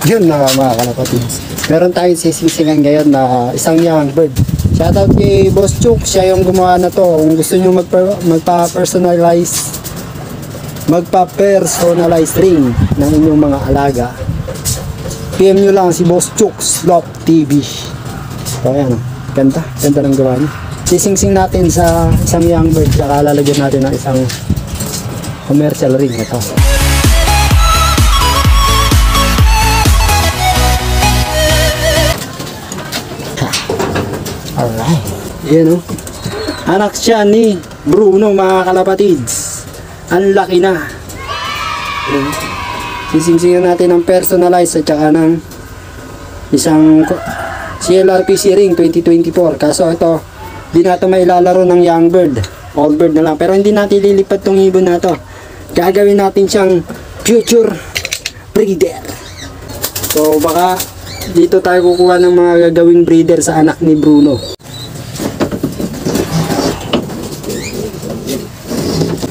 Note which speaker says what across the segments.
Speaker 1: Yun na mga kalapatids. Meron tayong sisisingan ngayon na isang young bird. Shoutout kay Boss Chuk, siya yung gumawa na to. Kung gusto nyo magpa-personalize ring ng inyong mga alaga, PM nyo lang si Boss Chuk Slot TV. So ayan, ganda ng gawa niya. Sisingsing natin sa isang young bird, saka lalagyan natin ng isang commercial ring. Ito. Alright, yun o. Anak siya ni Bruno mga kalapatids. Ang laki na. Sisingsingan natin ng personalized at saka ng isang CLRPC ring 2024. Kaso ito, di na ito may lalaro ng young bird. Old bird na lang. Pero hindi natin lilipat tong ibon na ito. Gagawin natin siyang future breeder. So baka dito tayo kukuha ng mga gagawing breeder sa anak ni Bruno.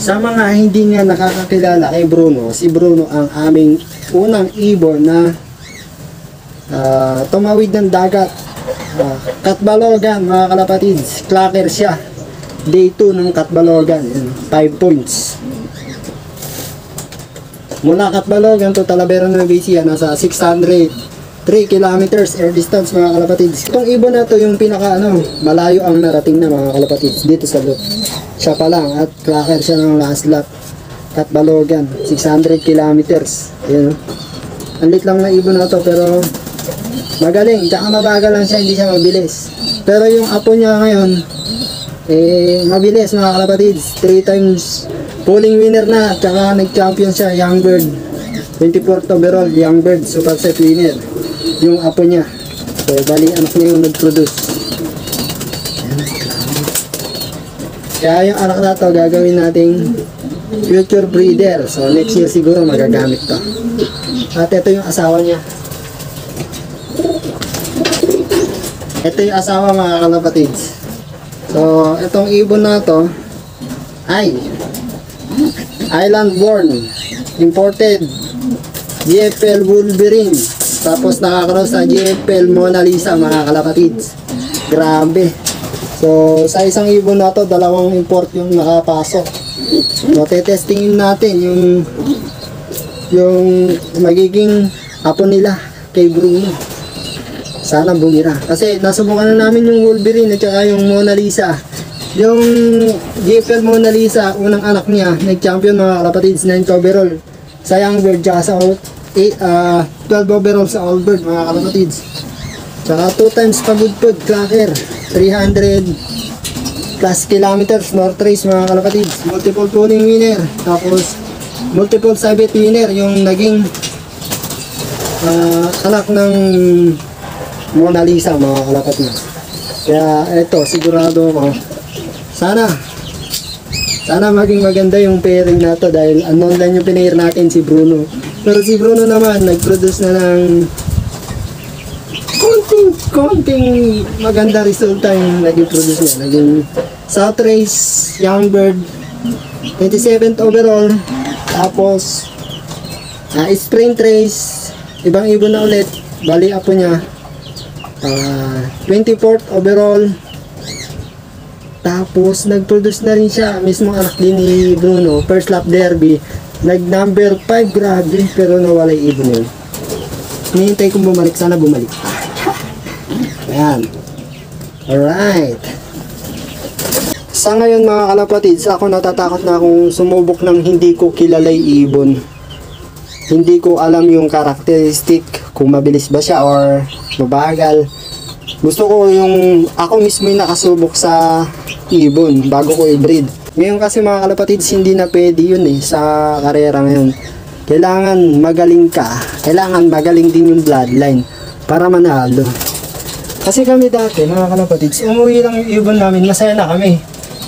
Speaker 1: Sa mga hindi nga nakakakilala kay Bruno, si Bruno ang aming unang ibon na tumawid ng dagat. Katbalogan mga kalapatids, clacker siya. Day 2 ng Katbalogan, 5 points. Mula Katbalogan to Talavera ng Nueva nasa 603 kilometers air distance mga kalapatids. Itong ibon na to yung pinaka malayo ang narating na mga kalapatids dito sa lot. Siya pa lang at clacker siya ng last lap. Katbalogan 600 kilometers. Ayun. Ang lit lang na ibon na to pero magaling, tsaka mabagal lang siya, hindi siya mabilis. Pero yung apo niya ngayon mabilis mga kalapatids. 3 times pulling winner na, tsaka nag-champion siya, young bird 24th overall, young bird super set winner yung apo niya. So bali anak niya yung nag-produce. Kaya yung anak na to gagawin nating future breeder. So next year siguro magagamit to. At ito yung asawa niya. Ito yung asawa mga kalapatids. So itong ibon na to ay island born, imported GFL Wolverine, tapos nakakross sa GFL Mona Lisa mga kalapatids. Grabe. So sa isang ibon na to, dalawang import yung nakapasok. So tetestingin natin yung magiging apo nila kay Bruno. Sana bumira. Kasi nasubukan na namin yung Wolverine at saka yung Mona Lisa. Yung GFL Mona Lisa, unang anak niya, nag-champion mga kalapatids, 9th overall sa young bird, tsaka sa 12 overall sa old bird mga kalapatids. Tsaka 2 times pagudpod, clacker, 300 plus kilometers, north race mga kalapatids, multiple pulling winner, tapos multiple sabit winner, yung naging anak ng Mona Lisa mga kalapatids. Kaya ito, sigurado ako, sana maging maganda yung pairing na to dahil unknown lang yung pinair natin si Bruno. Pero si Bruno naman nag-produce na ng konting maganda resulta yung naging produce niya. Naging South Race, young bird, 27th overall, tapos sprint race, ibang ibon na ulit, bali apo niya, 24th overall. Tapos nag-produce na rin siya, mismo anak din ni Bruno, first lap derby, nag number 5, grabe, pero nawala yung ibon yun. Hinihintay kong bumalik, sana bumalik. Ayan. Alright. Sa ngayon mga kalapatids, ako natatakot na akong sumubok ng hindi ko kilalay ibon. Hindi ko alam yung karakteristik, kung mabilis ba siya or mabagal. Gusto ko yung ako mismo yung nakasubok sa ibon bago ko i-breed. Ngayon kasi mga kalapatids, hindi na pwede yun sa karera ngayon. Kailangan magaling ka. Kailangan magaling din yung bloodline para manalo. Kasi kami dati mga kalapatids, umuwi lang yung ibon namin, masaya na kami.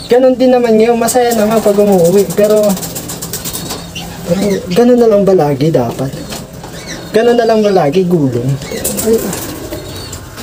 Speaker 1: Ganon din naman ngayon, masaya naman pag umuwi. Pero ganon na lang ba lagi dapat? Ganon na lang ba lagi gulong?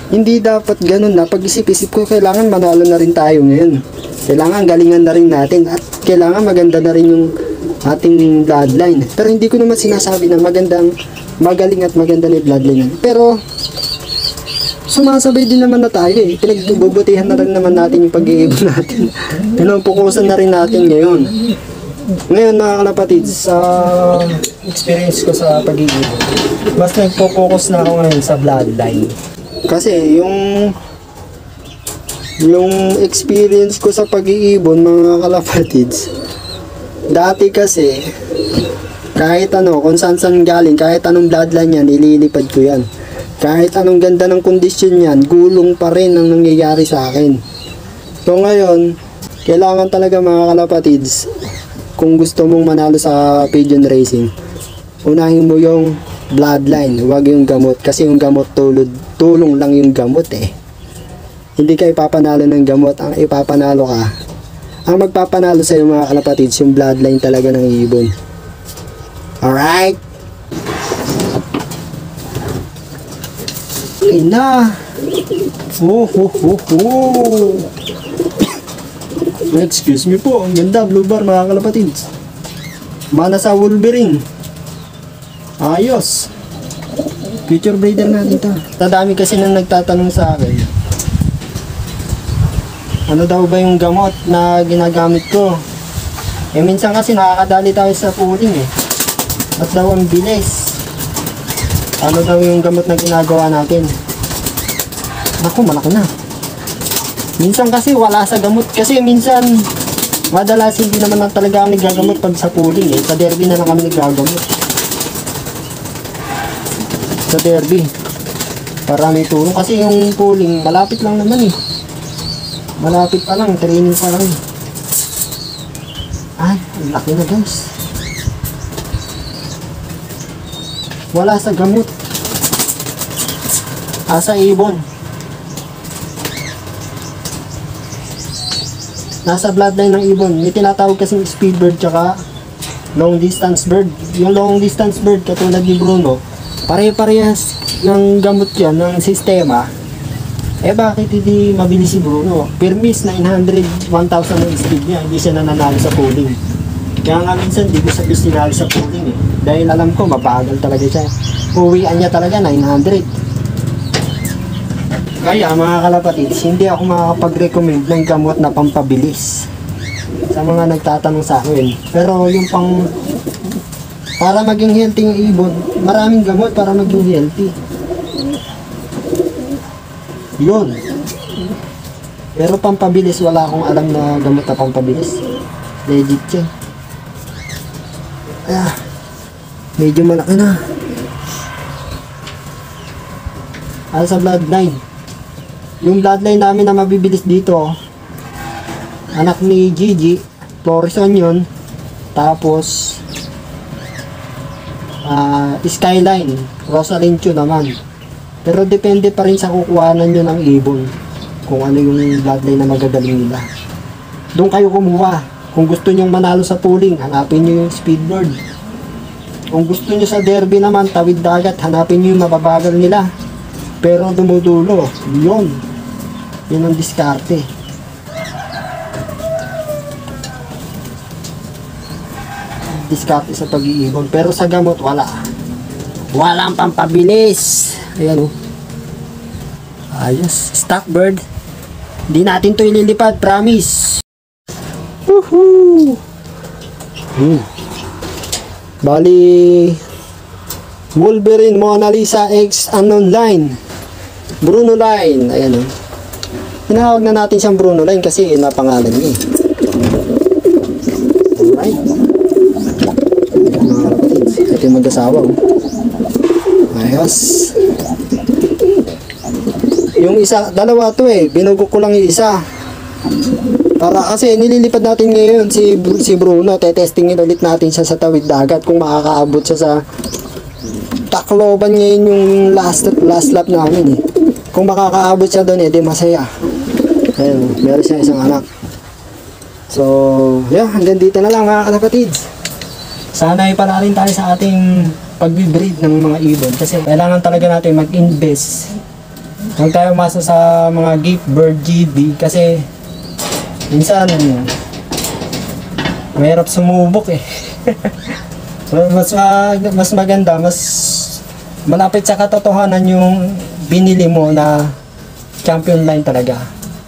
Speaker 1: Hindi dapat ganun na. Pag-isip-isip ko, kailangan manalo na rin tayo ngayon. Kailangan galingan na rin natin at kailangan maganda na rin yung ating bloodline. Pero hindi ko naman sinasabi na magandang magaling at maganda na yung bloodline natin. Pero, sumasabay din naman na tayo eh. Pinagbubutihan na rin naman natin yung pag-iibon natin. Pinupukusan na rin natin ngayon. Ngayon mga kalapatid, sa experience ko sa pag-iibon, mas nagpo-focus na ako ngayon sa bloodline. Kasi yung experience ko sa pag-iibon mga kalapatids, dati kasi, kahit ano, kung saan galing, kahit anong bloodline yan, ililipad ko yan. Kahit anong ganda ng kondisyon yan, gulong pa rin ang nangyayari sa akin. So ngayon, kailangan talaga mga kalapatids, kung gusto mong manalo sa pigeon racing, unahin mo yung bloodline, huwag yung gamot. Kasi yung gamot, tulong lang yung gamot eh. Hindi ka ipapanalo ng gamot, ang ipapanalo ka, ang magpapanalo sa iyo mga kalapatids, yung bloodline talaga ng ibon. Alright? Okay na. Excuse me po, ang ganda, blue bar mga kalapatids. Mana sa Wolverine. Ayos. Future breeder natin to. Tadami kasi nang nagtatanong sa akin, ano daw ba yung gamot na ginagamit ko? Eh minsan kasi nakakadali tayo sa pooling eh. At daw ang bilis. Ano daw yung gamot na ginagawa natin? Naku, malaki na. Minsan kasi wala sa gamot. Kasi minsan, madalas hindi naman na talaga kami nagagamot pag sa pooling eh. Sa derby na lang kami nagagamot. Sa derby. Para may tulong. Kasi yung pooling, malapit lang naman eh. Malapit pa lang, training pa lang. Ay, ang laki na guys. Wala sa gamot. Sa ibon. Nasa bloodline ng ibon. May tinatawag kasing speed bird tsaka long distance bird. Yung long distance bird, katulad ni Bruno, pare-parehas ng gamot yan, ng sistema. Eh bakit hindi mabilis si Bruno? Permis 900, 1,000 ang speed niya, hindi siya nananalo sa pooling. Kaya nga minsan hindi ko sa sinali sa pooling eh. Dahil alam ko mabagal talaga siya. Uwian niya talaga 900. Kaya mga kalapatids, hindi ako makakapag-recommend ng gamot na pampabilis sa mga nagtatanong sa akin. Pero yung para maging healthy yung ibon, maraming gamot para maging healthy. Yun. Pero pampabilis, wala akong alam na gamot na pampabilis. Legit yan. Medyo malaki na. Sa bloodline. Yung bloodline namin na mabibilis dito, anak ni Gigi, Florison yun. Tapos, Skyline, Rosalincho naman. Pero depende pa rin sa kukuhanan nyo ng ibon. Kung ano yung bloodline na magagaling nila. Doon kayo kumuha. Kung gusto nyong manalo sa pooling, hanapin nyo yung speedbird. Kung gusto nyo sa derby naman, tawid dagat, hanapin nyo yung mababagal nila. Pero dumudulo, yun. Yun ang diskarte. Diskarte sa pag-iibon. Pero sa gamot, wala. Walang pampabilis. Ayan o. Ayos. Stockbird. Hindi natin to ililipad, promise. Woohoo! Bali, Wolverine, Mona Lisa X Unknown Line, Bruno Line. Ayan o. Tinawag na natin siyang Bruno Line kasi yun na pangalan niya eh. Alright. Ito yung mag-asawa o. Ayos. Yung isa, dalawa to eh. Binugo ko lang yung isa. Para kasi nililipad natin ngayon si Bruno, tetestingin ulit natin siya sa tawid dagat kung makakaabot siya sa Tacloban ngayon yung last lap namin eh. Kung makakaabot siya doon, di masaya. Ayun, meron siya isang anak. So, yeah, hanggang dito na lang mga kalapatids. Sana ay pala rin tayo sa ating pag-breed ng mga ibon kasi kailangan talaga natin mag-invest. Huwag tayo masa sa mga gift bird GB kasi minsan mahirap sumubok eh. mas maganda, mas malapit sa katotohanan yung binili mo na champion line talaga.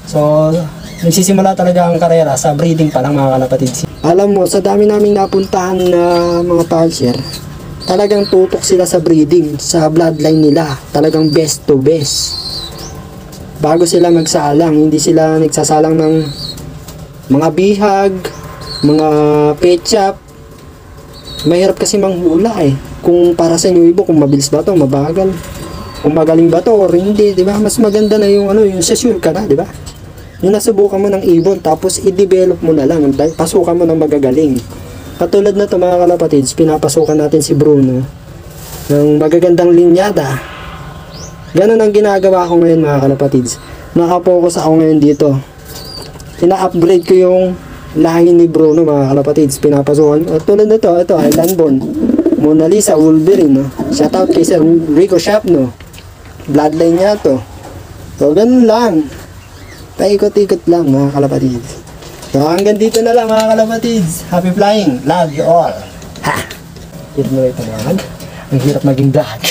Speaker 1: So, nagsisimula talaga ang karera sa breeding pa lang mga kalapatids. Alam mo, sa dami naming napuntahan na mga talsyer, talagang tutok sila sa breeding, sa bloodline nila. Talagang best to best. Bago sila magsalang, hindi sila nagsasalang ng mga bihag, mga petchap. Mahirap kasi manghula eh. Kung para sa inyo ibo, kung mabilis ba to, mabagal. Kung magaling ba to or hindi, di ba? Mas maganda na yung yung sure ka na, di ba? Yung nasubukan mo ng ibon, tapos i-develop mo na lang, pasukan mo ng magagaling. Katulad na to mga kalapatids, pinapasukan natin si Bruno ng magagandang linyada. Ganun ang ginagawa ko ngayon mga kalapatids. Nakapokus ako ngayon dito. Ina-upgrade ko yung lahi ni Bruno mga kalapatids. Pinapasukan. At tulad na to, ito, Island Bond, Mona Lisa, Wolverine. No? Shoutout kay Sir Rico Shop, no? Bloodline niya to. So, ganun lang. Paikot-ikot lang mga kalapatids. So, hanggang dito na lang mga kalapatids. Happy flying. Love you all. Ha! Hirap mo ito mga. Ang hirap maging vlog.